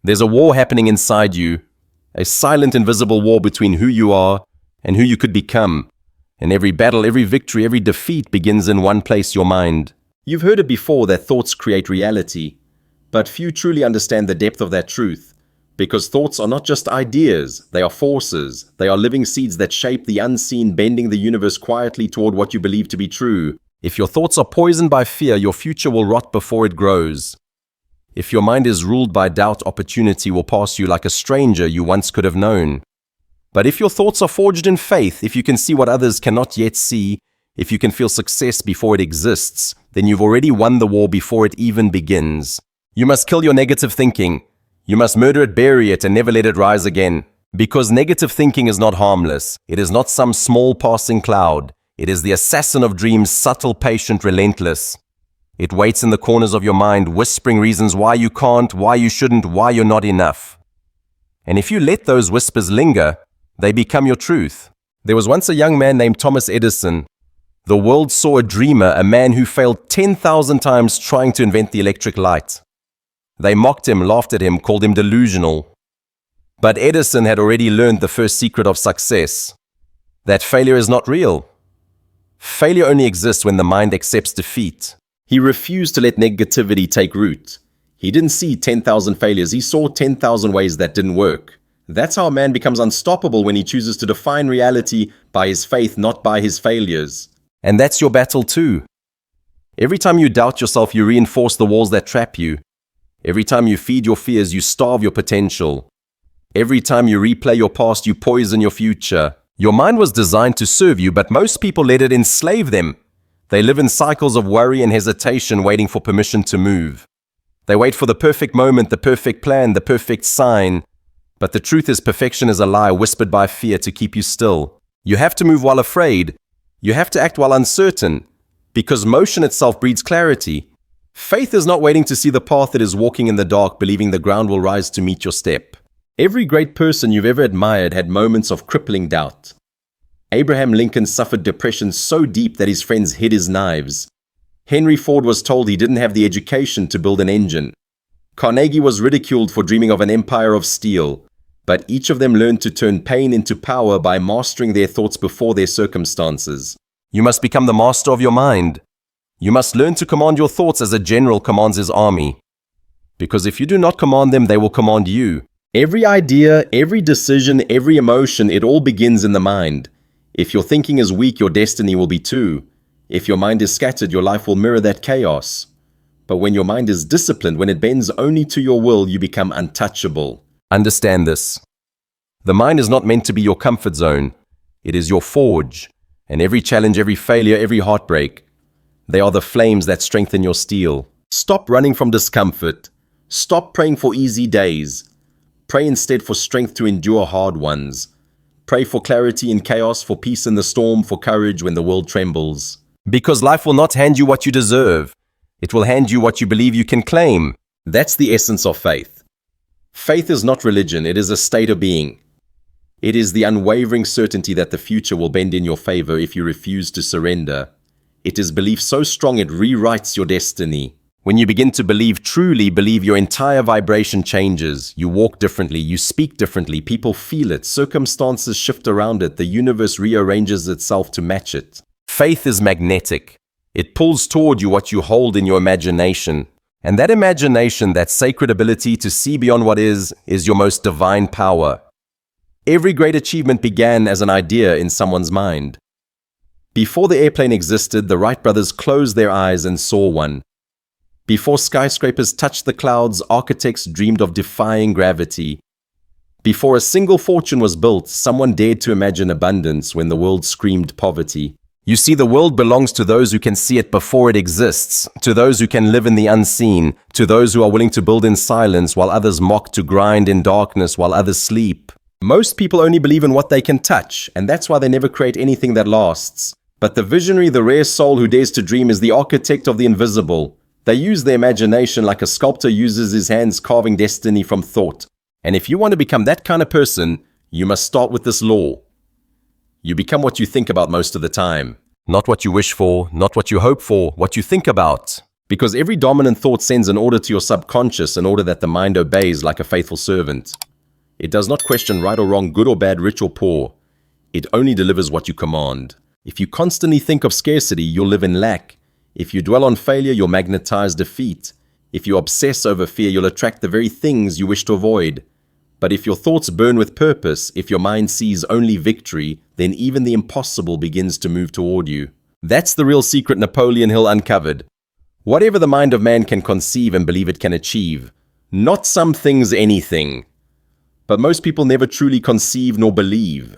There's a war happening inside you, a silent, invisible war between who you are and who you could become. And every battle, every victory, every defeat begins in one place, your mind. You've heard it before that thoughts create reality, but few truly understand the depth of that truth, because thoughts are not just ideas, they are forces. They are living seeds that shape the unseen, bending the universe quietly toward what you believe to be true. If your thoughts are poisoned by fear, your future will rot before it grows. If your mind is ruled by doubt, opportunity will pass you like a stranger you once could have known. But if your thoughts are forged in faith, if you can see what others cannot yet see, if you can feel success before it exists, then you've already won the war before it even begins. You must kill your negative thinking. You must murder it, bury it, and never let it rise again. Because negative thinking is not harmless. It is not some small passing cloud. It is the assassin of dreams, subtle, patient, relentless. It waits in the corners of your mind, whispering reasons why you can't, why you shouldn't, why you're not enough. And if you let those whispers linger, they become your truth. There was once a young man named Thomas Edison. The world saw a dreamer, a man who failed 10,000 times trying to invent the electric light. They mocked him, laughed at him, called him delusional. But Edison had already learned the first secret of success, that failure is not real. Failure only exists when the mind accepts defeat. He refused to let negativity take root. He didn't see 10,000 failures, he saw 10,000 ways that didn't work. That's how a man becomes unstoppable, when he chooses to define reality by his faith, not by his failures. And that's your battle too. Every time you doubt yourself, you reinforce the walls that trap you. Every time you feed your fears, you starve your potential. Every time you replay your past, you poison your future. Your mind was designed to serve you, but most people let it enslave them. They live in cycles of worry and hesitation, waiting for permission to move. They wait for the perfect moment, the perfect plan, the perfect sign. But the truth is, perfection is a lie whispered by fear to keep you still. You have to move while afraid. You have to act while uncertain, because motion itself breeds clarity. Faith is not waiting to see the path, it is walking in the dark, believing the ground will rise to meet your step. Every great person you've ever admired had moments of crippling doubt. Abraham Lincoln suffered depression so deep that his friends hid his knives. Henry Ford was told he didn't have the education to build an engine. Carnegie was ridiculed for dreaming of an empire of steel. But each of them learned to turn pain into power by mastering their thoughts before their circumstances. You must become the master of your mind. You must learn to command your thoughts as a general commands his army. Because if you do not command them, they will command you. Every idea, every decision, every emotion, it all begins in the mind. If your thinking is weak, your destiny will be too. If your mind is scattered, your life will mirror that chaos. But when your mind is disciplined, when it bends only to your will, you become untouchable. Understand this. The mind is not meant to be your comfort zone. It is your forge. And every challenge, every failure, every heartbreak, they are the flames that strengthen your steel. Stop running from discomfort. Stop praying for easy days. Pray instead for strength to endure hard ones. Pray for clarity in chaos, for peace in the storm, for courage when the world trembles. Because life will not hand you what you deserve. It will hand you what you believe you can claim. That's the essence of faith. Faith is not religion, it is a state of being. It is the unwavering certainty that the future will bend in your favor if you refuse to surrender. It is belief so strong it rewrites your destiny. When you begin to believe, truly believe, your entire vibration changes. You walk differently, you speak differently, people feel it, circumstances shift around it, the universe rearranges itself to match it. Faith is magnetic. It pulls toward you what you hold in your imagination. And that imagination, that sacred ability to see beyond what is your most divine power. Every great achievement began as an idea in someone's mind. Before the airplane existed, the Wright brothers closed their eyes and saw one. Before skyscrapers touched the clouds, architects dreamed of defying gravity. Before a single fortune was built, someone dared to imagine abundance when the world screamed poverty. You see, the world belongs to those who can see it before it exists, to those who can live in the unseen, to those who are willing to build in silence while others mock, to grind in darkness while others sleep. Most people only believe in what they can touch, and that's why they never create anything that lasts. But the visionary, the rare soul who dares to dream, is the architect of the invisible. They use their imagination like a sculptor uses his hands, carving destiny from thought. And if you want to become that kind of person, you must start with this law. You become what you think about most of the time. Not what you wish for, not what you hope for, what you think about. Because every dominant thought sends an order to your subconscious, an order that the mind obeys like a faithful servant. It does not question right or wrong, good or bad, rich or poor. It only delivers what you command. If you constantly think of scarcity, you'll live in lack. If you dwell on failure, you'll magnetize defeat. If you obsess over fear, you'll attract the very things you wish to avoid. But if your thoughts burn with purpose, if your mind sees only victory, then even the impossible begins to move toward you. That's the real secret Napoleon Hill uncovered. Whatever the mind of man can conceive and believe it can achieve. Not some things, anything. But most people never truly conceive nor believe.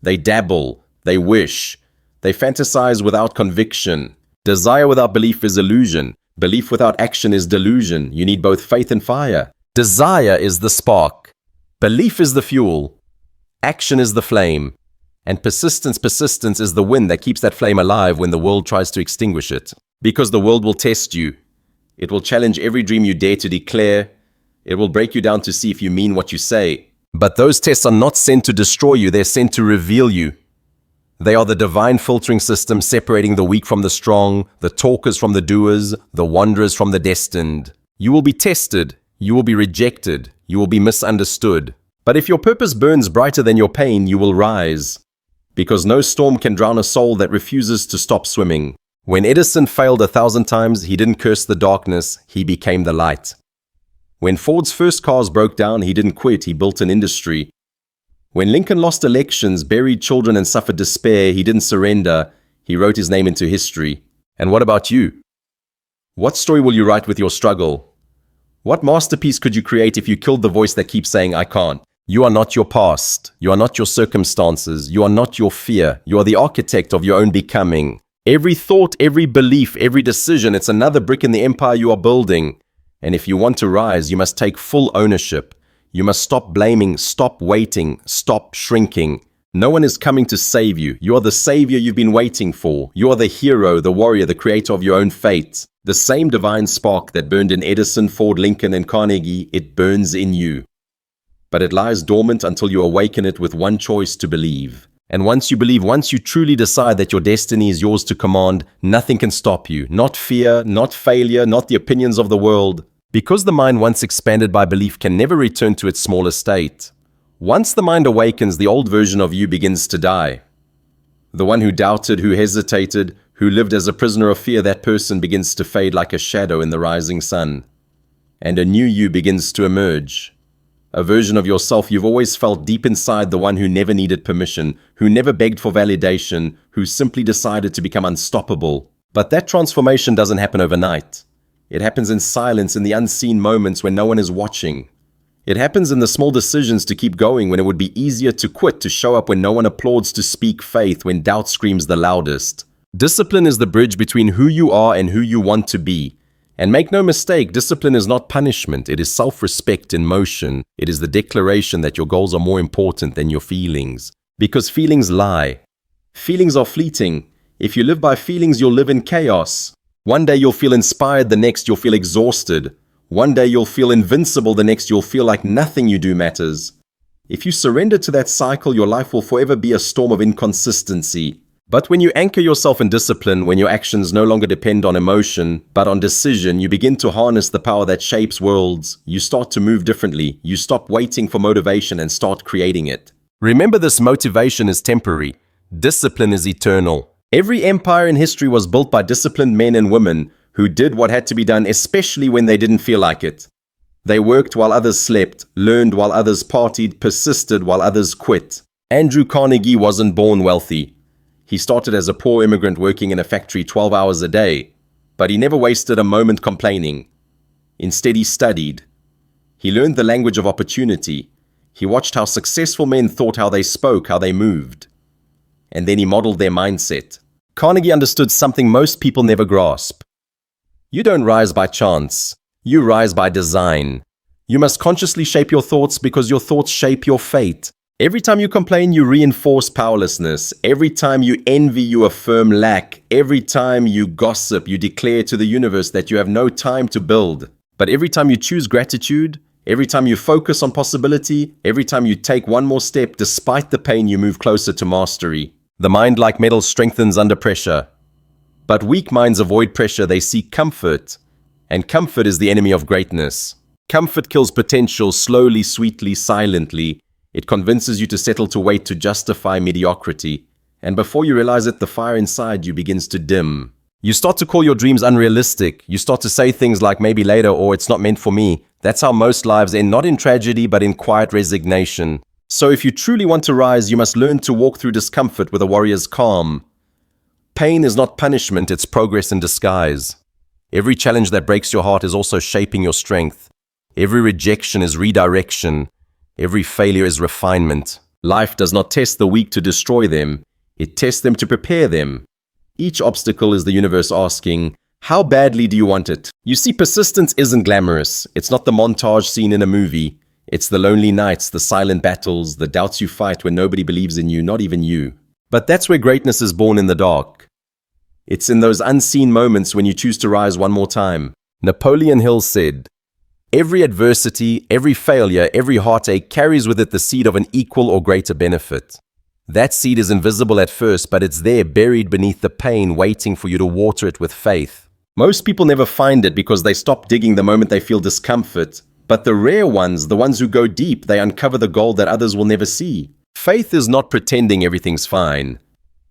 They dabble, they wish, they fantasize without conviction. Desire without belief is illusion. Belief without action is delusion. You need both faith and fire. Desire is the spark. Belief is the fuel. Action is the flame. And persistence is the wind that keeps that flame alive when the world tries to extinguish it. Because the world will test you. It will challenge every dream you dare to declare. It will break you down to see if you mean what you say. But those tests are not sent to destroy you, they're sent to reveal you. They are the divine filtering system separating the weak from the strong, the talkers from the doers, the wanderers from the destined. You will be tested, you will be rejected, you will be misunderstood. But if your purpose burns brighter than your pain, you will rise. Because no storm can drown a soul that refuses to stop swimming. When Edison failed 1,000 times, he didn't curse the darkness, he became the light. When Ford's first cars broke down, he didn't quit, he built an industry. When Lincoln lost elections, buried children and suffered despair, he didn't surrender, he wrote his name into history. And what about you? What story will you write with your struggle? What masterpiece could you create if you killed the voice that keeps saying, I can't? You are not your past, you are not your circumstances, you are not your fear, you are the architect of your own becoming. Every thought, every belief, every decision, it's another brick in the empire you are building. And if you want to rise, you must take full ownership. You must stop blaming, stop waiting, stop shrinking. No one is coming to save you. You are the savior you've been waiting for. You are the hero, the warrior, the creator of your own fate. The same divine spark that burned in Edison, Ford, Lincoln, and Carnegie, it burns in you. But it lies dormant until you awaken it with one choice: to believe. And once you believe, once you truly decide that your destiny is yours to command, nothing can stop you. Not fear, not failure, not the opinions of the world. Because the mind once expanded by belief can never return to its smaller state. Once the mind awakens, the old version of you begins to die. The one who doubted, who hesitated, who lived as a prisoner of fear, that person begins to fade like a shadow in the rising sun. And a new you begins to emerge. A version of yourself you've always felt deep inside, the one who never needed permission, who never begged for validation, who simply decided to become unstoppable. But that transformation doesn't happen overnight. It happens in silence, in the unseen moments when no one is watching. It happens in the small decisions to keep going when it would be easier to quit, to show up when no one applauds, to speak faith when doubt screams the loudest. Discipline is the bridge between who you are and who you want to be. And make no mistake, discipline is not punishment. It is self-respect in motion. It is the declaration that your goals are more important than your feelings. Because feelings lie. Feelings are fleeting. If you live by feelings, you'll live in chaos. One day you'll feel inspired, the next you'll feel exhausted. One day you'll feel invincible, the next you'll feel like nothing you do matters. If you surrender to that cycle, your life will forever be a storm of inconsistency. But when you anchor yourself in discipline, when your actions no longer depend on emotion, but on decision, you begin to harness the power that shapes worlds. You start to move differently. You stop waiting for motivation and start creating it. Remember, this motivation is temporary. Discipline is eternal. Every empire in history was built by disciplined men and women who did what had to be done, especially when they didn't feel like it. They worked while others slept, learned while others partied, persisted while others quit. Andrew Carnegie wasn't born wealthy. He started as a poor immigrant working in a factory 12 hours a day, but he never wasted a moment complaining. Instead, he studied. He learned the language of opportunity. He watched how successful men thought, how they spoke, how they moved. And then he modeled their mindset. Carnegie understood something most people never grasp. You don't rise by chance. You rise by design. You must consciously shape your thoughts because your thoughts shape your fate. Every time you complain, you reinforce powerlessness. Every time you envy, you affirm lack. Every time you gossip, you declare to the universe that you have no time to build. But every time you choose gratitude, every time you focus on possibility, every time you take one more step, despite the pain, you move closer to mastery. The mind, like metal, strengthens under pressure. But weak minds avoid pressure. They seek comfort. And comfort is the enemy of greatness. Comfort kills potential slowly, sweetly, silently. It convinces you to settle to wait to justify mediocrity. And before you realize it, the fire inside you begins to dim. You start to call your dreams unrealistic. You start to say things like maybe later or it's not meant for me. That's how most lives end, not in tragedy, but in quiet resignation. So if you truly want to rise, you must learn to walk through discomfort with a warrior's calm. Pain is not punishment, it's progress in disguise. Every challenge that breaks your heart is also shaping your strength. Every rejection is redirection. Every failure is refinement. Life does not test the weak to destroy them. It tests them to prepare them. Each obstacle is the universe asking, how badly do you want it? You see, persistence isn't glamorous. It's not the montage scene in a movie. It's the lonely nights, the silent battles, the doubts you fight when nobody believes in you, not even you. But that's where greatness is born in the dark. It's in those unseen moments when you choose to rise one more time. Napoleon Hill said, every adversity, every failure, every heartache carries with it the seed of an equal or greater benefit. That seed is invisible at first, but it's there buried beneath the pain, waiting for you to water it with faith. Most people never find it because they stop digging the moment they feel discomfort. But the rare ones, the ones who go deep, they uncover the gold that others will never see. Faith is not pretending everything's fine.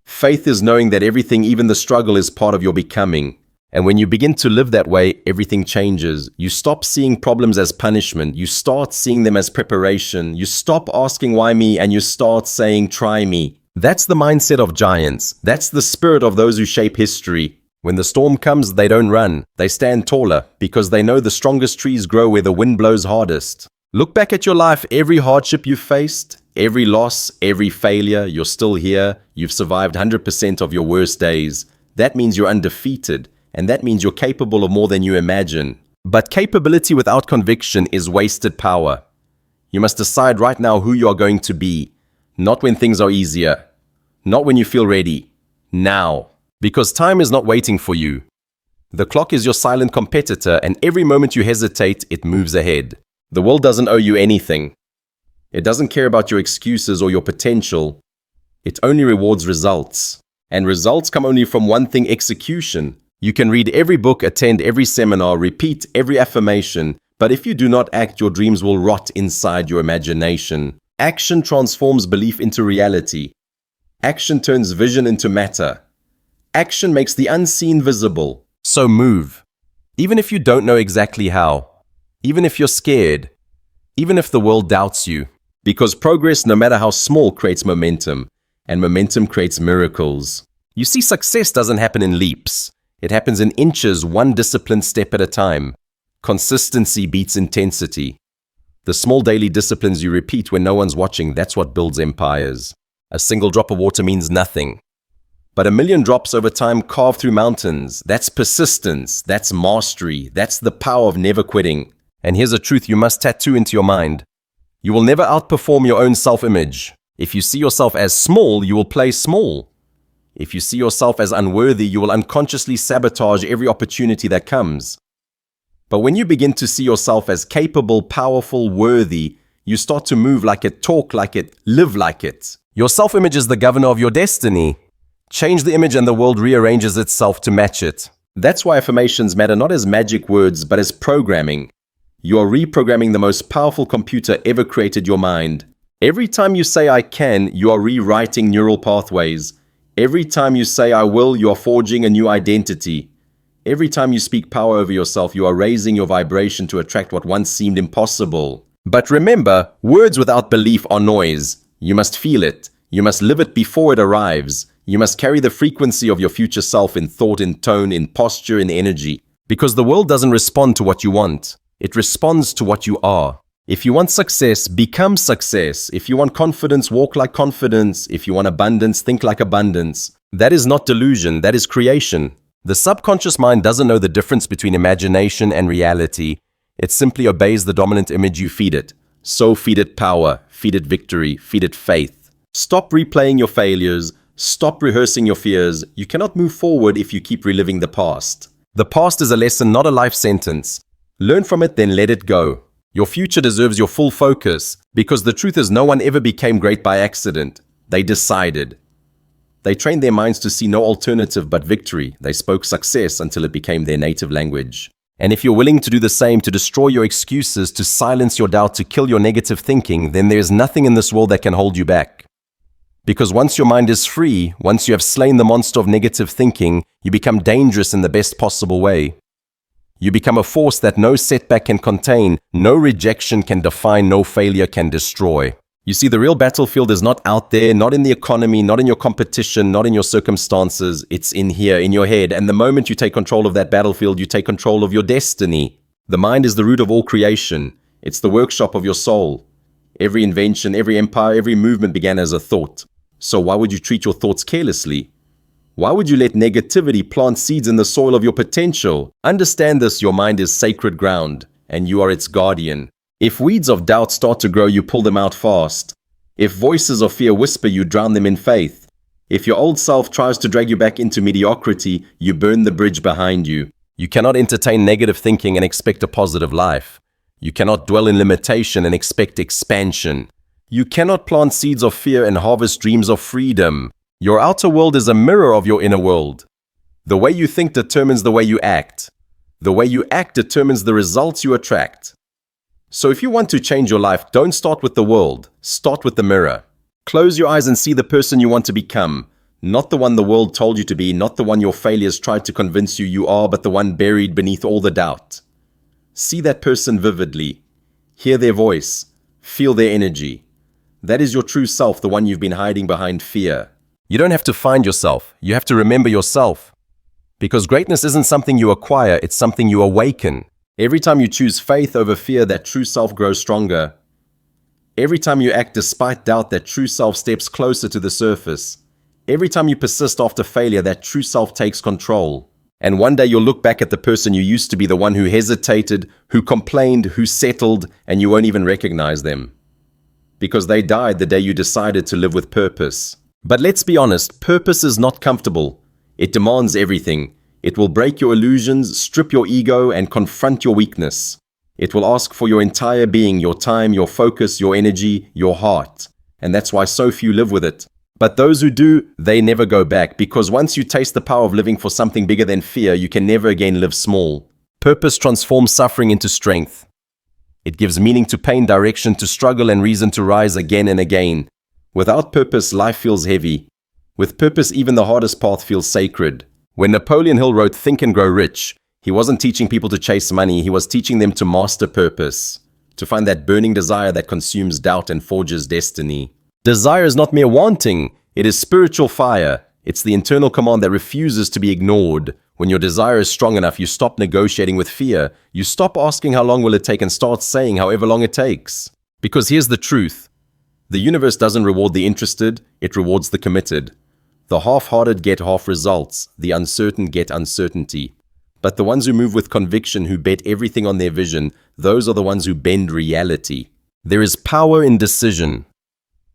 Faith is knowing that everything, even the struggle, is part of your becoming. And when you begin to live that way, everything changes. You stop seeing problems as punishment. You start seeing them as preparation. You stop asking why me and you start saying try me. That's the mindset of giants. That's the spirit of those who shape history. When the storm comes, they don't run. They stand taller because they know the strongest trees grow where the wind blows hardest. Look back at your life, every hardship you faced, every loss, every failure, you're still here. You've survived 100% of your worst days. That means you're undefeated. And that means you're capable of more than you imagine. But capability without conviction is wasted power. You must decide right now who you are going to be. Not when things are easier. Not when you feel ready. Now. Because time is not waiting for you. The clock is your silent competitor, and every moment you hesitate, it moves ahead. The world doesn't owe you anything. It doesn't care about your excuses or your potential. It only rewards results. And results come only from one thing: execution. You can read every book, attend every seminar, repeat every affirmation, but if you do not act, your dreams will rot inside your imagination. Action transforms belief into reality. Action turns vision into matter. Action makes the unseen visible. So move. Even if you don't know exactly how. Even if you're scared. Even if the world doubts you. Because progress, no matter how small, creates momentum. And momentum creates miracles. You see, success doesn't happen in leaps. It happens in inches, one disciplined step at a time. Consistency beats intensity. The small daily disciplines you repeat when no one's watching, that's what builds empires. A single drop of water means nothing. But 1,000,000 drops over time carve through mountains. That's persistence. That's mastery. That's the power of never quitting. And here's a truth you must tattoo into your mind. You will never outperform your own self-image. If you see yourself as small, you will play small. If you see yourself as unworthy, you will unconsciously sabotage every opportunity that comes. But when you begin to see yourself as capable, powerful, worthy, you start to move like it, talk like it, live like it. Your self-image is the governor of your destiny. Change the image and the world rearranges itself to match it. That's why affirmations matter not as magic words, but as programming. You are reprogramming the most powerful computer ever created, your mind. Every time you say I can, you are rewriting neural pathways. Every time you say I will, you are forging a new identity. Every time you speak power over yourself, you are raising your vibration to attract what once seemed impossible. But remember, words without belief are noise. You must feel it. You must live it before it arrives. You must carry the frequency of your future self in thought, in tone, in posture, in energy. Because the world doesn't respond to what you want. It responds to what you are. If you want success, become success. If you want confidence, walk like confidence. If you want abundance, think like abundance. That is not delusion, that is creation. The subconscious mind doesn't know the difference between imagination and reality. It simply obeys the dominant image you feed it. So feed it power, feed it victory, feed it faith. Stop replaying your failures. Stop rehearsing your fears. You cannot move forward if you keep reliving the past. The past is a lesson, not a life sentence. Learn from it, then let it go. Your future deserves your full focus, because the truth is no one ever became great by accident. They decided. They trained their minds to see no alternative but victory. They spoke success until it became their native language. And if you're willing to do the same, to destroy your excuses, to silence your doubt, to kill your negative thinking, then there's nothing in this world that can hold you back. Because once your mind is free, once you have slain the monster of negative thinking, you become dangerous in the best possible way. You become a force that no setback can contain, no rejection can define, no failure can destroy. You see, the real battlefield is not out there, not in the economy, not in your competition, not in your circumstances. It's in here, in your head. And the moment you take control of that battlefield, you take control of your destiny. The mind is the root of all creation. It's the workshop of your soul. Every invention, every empire, every movement began as a thought. So why would you treat your thoughts carelessly? Why would you let negativity plant seeds in the soil of your potential? Understand this, your mind is sacred ground, and you are its guardian. If weeds of doubt start to grow, you pull them out fast. If voices of fear whisper, you drown them in faith. If your old self tries to drag you back into mediocrity, you burn the bridge behind you. You cannot entertain negative thinking and expect a positive life. You cannot dwell in limitation and expect expansion. You cannot plant seeds of fear and harvest dreams of freedom. Your outer world is a mirror of your inner world. The way you think determines the way you act. The way you act determines the results you attract. So if you want to change your life, don't start with the world. Start with the mirror. Close your eyes and see the person you want to become. Not the one the world told you to be, not the one your failures tried to convince you are, but the one buried beneath all the doubt. See that person vividly. Hear their voice. Feel their energy. That is your true self, the one you've been hiding behind fear. You don't have to find yourself. You have to remember yourself. Because greatness isn't something you acquire, it's something you awaken. Every time you choose faith over fear, that true self grows stronger. Every time you act despite doubt, that true self steps closer to the surface. Every time you persist after failure, that true self takes control. And one day you'll look back at the person you used to be, the one who hesitated, who complained, who settled, and you won't even recognize them. Because they died the day you decided to live with purpose. But let's be honest, purpose is not comfortable. It demands everything. It will break your illusions, strip your ego, and confront your weakness. It will ask for your entire being, your time, your focus, your energy, your heart. And that's why so few live with it. But those who do, they never go back, because once you taste the power of living for something bigger than fear, you can never again live small. Purpose transforms suffering into strength. It gives meaning to pain, direction to struggle, and reason to rise again and again. Without purpose, life feels heavy. With purpose, even the hardest path feels sacred. When Napoleon Hill wrote Think and Grow Rich, he wasn't teaching people to chase money, he was teaching them to master purpose, to find that burning desire that consumes doubt and forges destiny. Desire is not mere wanting, it is spiritual fire. It's the internal command that refuses to be ignored. When your desire is strong enough, you stop negotiating with fear. You stop asking how long will it take and start saying however long it takes. Because here's the truth. The universe doesn't reward the interested, it rewards the committed. The half-hearted get half results, the uncertain get uncertainty. But the ones who move with conviction, who bet everything on their vision, those are the ones who bend reality. There is power in decision.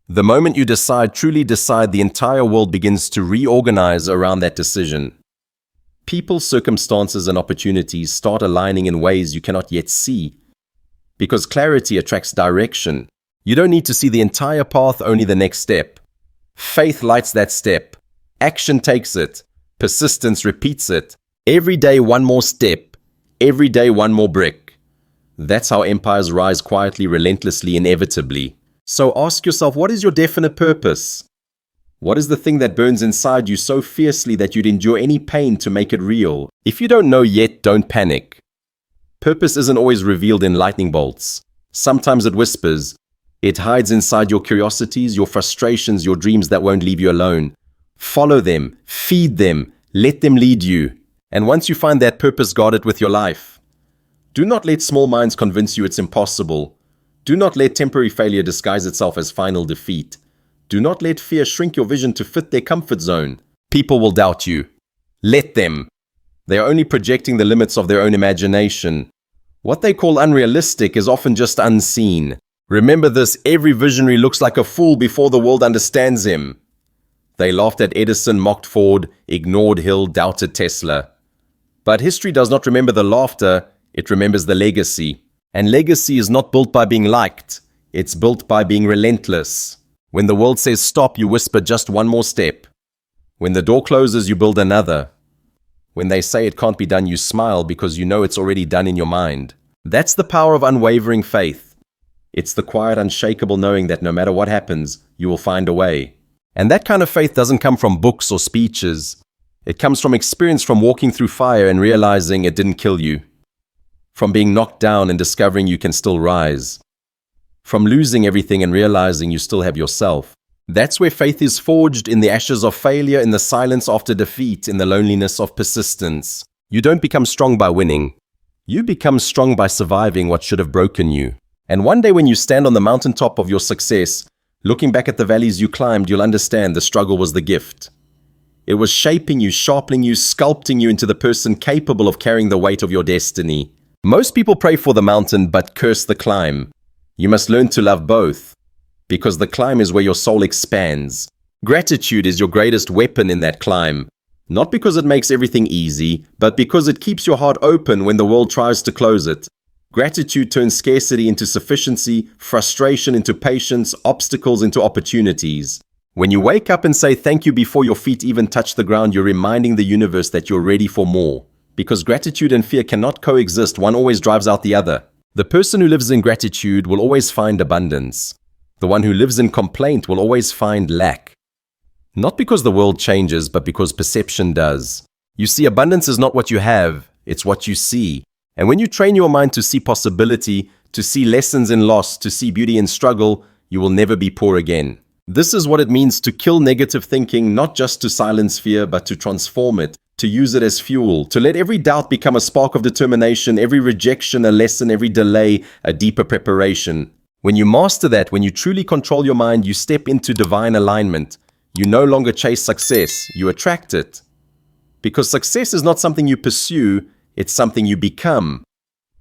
The moment you decide, truly decide, the entire world begins to reorganize around that decision. People, circumstances, and opportunities start aligning in ways you cannot yet see. Because clarity attracts direction. You don't need to see the entire path, only the next step. Faith lights that step. Action takes it. Persistence repeats it. Every day one more step. Every day one more brick. That's how empires rise quietly, relentlessly, inevitably. So ask yourself, what is your definite purpose? What is the thing that burns inside you so fiercely that you'd endure any pain to make it real? If you don't know yet, don't panic. Purpose isn't always revealed in lightning bolts. Sometimes it whispers. It hides inside your curiosities, your frustrations, your dreams that won't leave you alone. Follow them, feed them, let them lead you. And once you find that purpose, guard it with your life. Do not let small minds convince you it's impossible. Do not let temporary failure disguise itself as final defeat. Do not let fear shrink your vision to fit their comfort zone. People will doubt you. Let them. They are only projecting the limits of their own imagination. What they call unrealistic is often just unseen. Remember this, every visionary looks like a fool before the world understands him. They laughed at Edison, mocked Ford, ignored Hill, doubted Tesla. But history does not remember the laughter, it remembers the legacy. And legacy is not built by being liked, it's built by being relentless. When the world says stop, you whisper just one more step. When the door closes, you build another. When they say it can't be done, you smile because you know it's already done in your mind. That's the power of unwavering faith. It's the quiet, unshakable knowing that no matter what happens, you will find a way. And that kind of faith doesn't come from books or speeches. It comes from experience, from walking through fire and realizing it didn't kill you. From being knocked down and discovering you can still rise. From losing everything and realizing you still have yourself. That's where faith is forged, in the ashes of failure, in the silence after defeat, in the loneliness of persistence. You don't become strong by winning. You become strong by surviving what should have broken you. And one day when you stand on the mountaintop of your success, looking back at the valleys you climbed, you'll understand the struggle was the gift. It was shaping you, sharpening you, sculpting you into the person capable of carrying the weight of your destiny. Most people pray for the mountain but curse the climb. You must learn to love both, because the climb is where your soul expands. Gratitude is your greatest weapon in that climb. Not because it makes everything easy, but because it keeps your heart open when the world tries to close it. Gratitude turns scarcity into sufficiency, frustration into patience, obstacles into opportunities. When you wake up and say thank you before your feet even touch the ground, you're reminding the universe that you're ready for more. Because gratitude and fear cannot coexist, one always drives out the other. The person who lives in gratitude will always find abundance. The one who lives in complaint will always find lack. Not because the world changes, but because perception does. You see, abundance is not what you have, it's what you see. And when you train your mind to see possibility, to see lessons in loss, to see beauty in struggle, you will never be poor again. This is what it means to kill negative thinking, not just to silence fear, but to transform it, to use it as fuel, to let every doubt become a spark of determination, every rejection a lesson, every delay a deeper preparation. When you master that, when you truly control your mind, you step into divine alignment. You no longer chase success, you attract it. Because success is not something you pursue, it's something you become.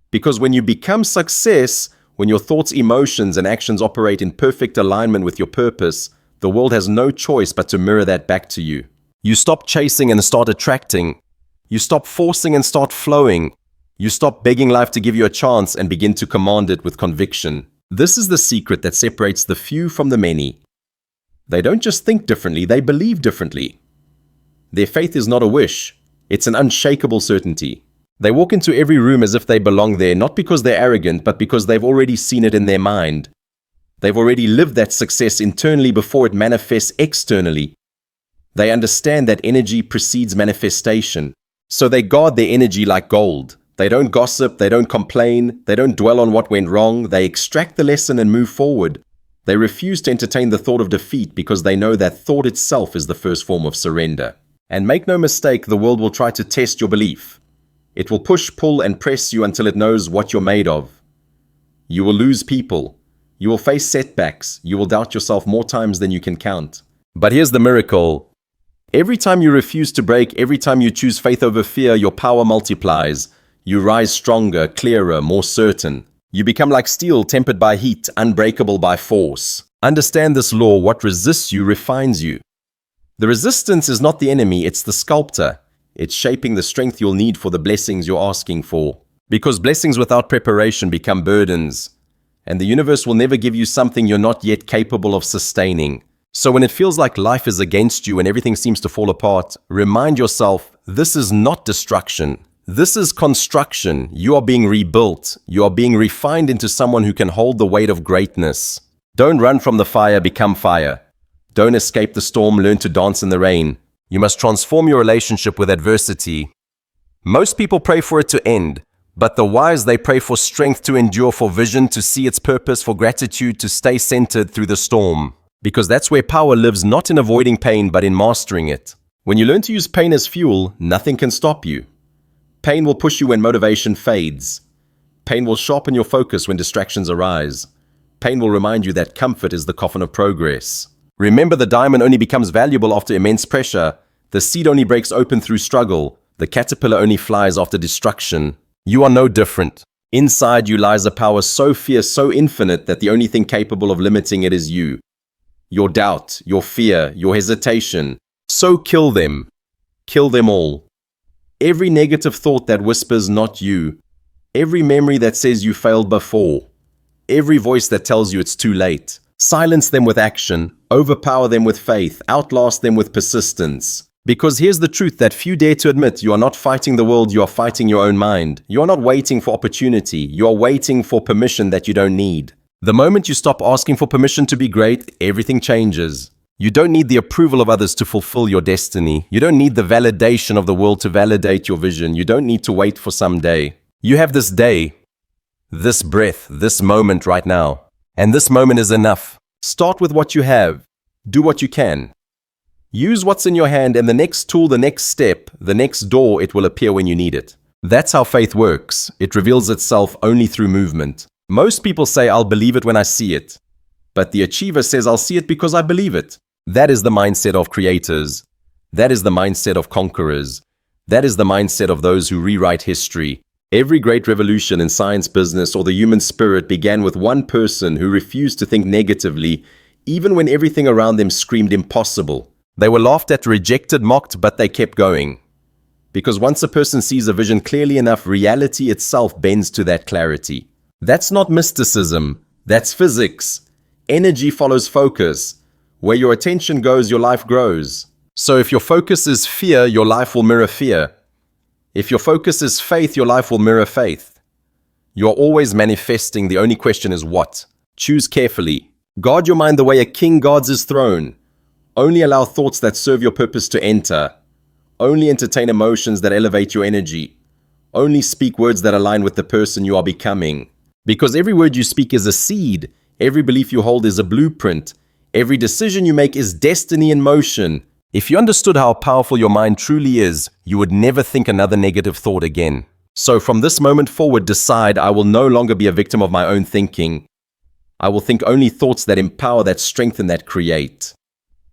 Because when you become success, when your thoughts, emotions, and actions operate in perfect alignment with your purpose, the world has no choice but to mirror that back to you. You stop chasing and start attracting. You stop forcing and start flowing. You stop begging life to give you a chance and begin to command it with conviction. This is the secret that separates the few from the many. They don't just think differently, they believe differently. Their faith is not a wish, it's an unshakable certainty. They walk into every room as if they belong there, not because they're arrogant, but because they've already seen it in their mind. They've already lived that success internally before it manifests externally. They understand that energy precedes manifestation. So they guard their energy like gold. They don't gossip, they don't complain, they don't dwell on what went wrong, they extract the lesson and move forward. They refuse to entertain the thought of defeat because they know that thought itself is the first form of surrender. And make no mistake, the world will try to test your belief. It will push, pull, and press you until it knows what you're made of. You will lose people. You will face setbacks. You will doubt yourself more times than you can count. But here's the miracle. Every time you refuse to break, every time you choose faith over fear, your power multiplies. You rise stronger, clearer, more certain. You become like steel tempered by heat, unbreakable by force. Understand this law: what resists you refines you. The resistance is not the enemy, it's the sculptor. It's shaping the strength you'll need for the blessings you're asking for. Because blessings without preparation become burdens. And the universe will never give you something you're not yet capable of sustaining. So when it feels like life is against you and everything seems to fall apart, remind yourself, this is not destruction. This is construction. You are being rebuilt. You are being refined into someone who can hold the weight of greatness. Don't run from the fire, become fire. Don't escape the storm, learn to dance in the rain. You must transform your relationship with adversity. Most people pray for it to end, but the wise, they pray for strength to endure, for vision to see its purpose, for gratitude to stay centered through the storm. Because that's where power lives, not in avoiding pain, but in mastering it. When you learn to use pain as fuel, nothing can stop you. Pain will push you when motivation fades. Pain will sharpen your focus when distractions arise. Pain will remind you that comfort is the coffin of progress. Remember, the diamond only becomes valuable after immense pressure. The seed only breaks open through struggle. The caterpillar only flies after destruction. You are no different. Inside you lies a power so fierce, so infinite, that the only thing capable of limiting it is you. Your doubt, your fear, your hesitation. So kill them. Kill them all. Every negative thought that whispers not you. Every memory that says you failed before. Every voice that tells you it's too late. Silence them with action. Overpower them with faith. Outlast them with persistence. Because here's the truth that few dare to admit: you are not fighting the world, you are fighting your own mind. You are not waiting for opportunity, you are waiting for permission that you don't need. The moment you stop asking for permission to be great, everything changes. You don't need the approval of others to fulfill your destiny. You don't need the validation of the world to validate your vision. You don't need to wait for some day. You have this day, this breath, this moment right now. And this moment is enough. Start with what you have. Do what you can. Use what's in your hand, and the next tool, the next step, the next door, it will appear when you need it. That's how faith works. It reveals itself only through movement. Most people say, I'll believe it when I see it. But the achiever says, I'll see it because I believe it. That is the mindset of creators. That is the mindset of conquerors. That is the mindset of those who rewrite history. Every great revolution in science, business, or the human spirit began with one person who refused to think negatively, even when everything around them screamed impossible. They were laughed at, rejected, mocked, but they kept going. Because once a person sees a vision clearly enough, reality itself bends to that clarity. That's not mysticism. That's physics. Energy follows focus. Where your attention goes, your life grows. So if your focus is fear, your life will mirror fear. If your focus is faith, your life will mirror faith. You are always manifesting. The only question is what. Choose carefully. Guard your mind the way a king guards his throne. Only allow thoughts that serve your purpose to enter. Only entertain emotions that elevate your energy. Only speak words that align with the person you are becoming. Because every word you speak is a seed. Every belief you hold is a blueprint. Every decision you make is destiny in motion. If you understood how powerful your mind truly is, you would never think another negative thought again. So from this moment forward, decide, I will no longer be a victim of my own thinking. I will think only thoughts that empower, that strengthen, that create.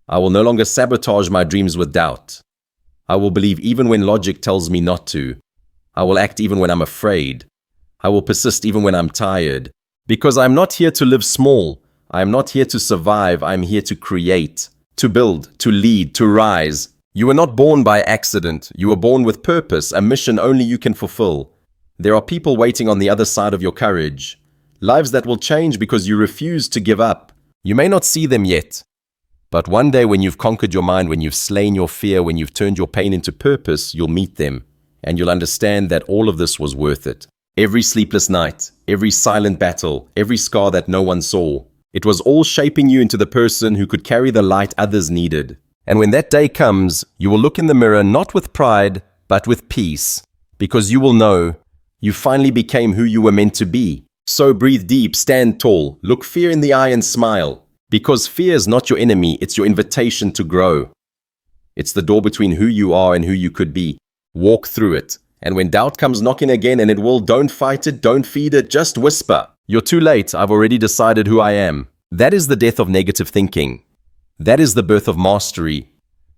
I will no longer sabotage my dreams with doubt. I will believe even when logic tells me not to. I will act even when I'm afraid. I will persist even when I'm tired. Because I'm not here to live small. I am not here to survive. I am here to create, to build, to lead, to rise. You were not born by accident. You were born with purpose, a mission only you can fulfill. There are people waiting on the other side of your courage. Lives that will change because you refuse to give up. You may not see them yet. But one day when you've conquered your mind, when you've slain your fear, when you've turned your pain into purpose, you'll meet them. And you'll understand that all of this was worth it. Every sleepless night, every silent battle, every scar that no one saw. It was all shaping you into the person who could carry the light others needed. And when that day comes, you will look in the mirror not with pride, but with peace. Because you will know you finally became who you were meant to be. So breathe deep, stand tall, look fear in the eye and smile. Because fear is not your enemy, it's your invitation to grow. It's the door between who you are and who you could be. Walk through it. And when doubt comes knocking again, and it will, don't fight it, don't feed it, just whisper. You're too late, I've already decided who I am. That is the death of negative thinking. That is the birth of mastery.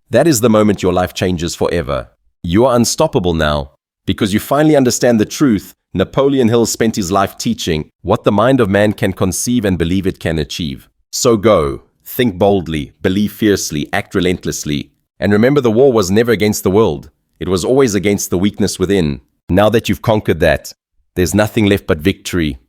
That is the moment your life changes forever. You are unstoppable now. Because you finally understand the truth. Napoleon Hill spent his life teaching what the mind of man can conceive and believe it can achieve. So go, think boldly, believe fiercely, act relentlessly. And remember, the war was never against the world. It was always against the weakness within. Now that you've conquered that, there's nothing left but victory.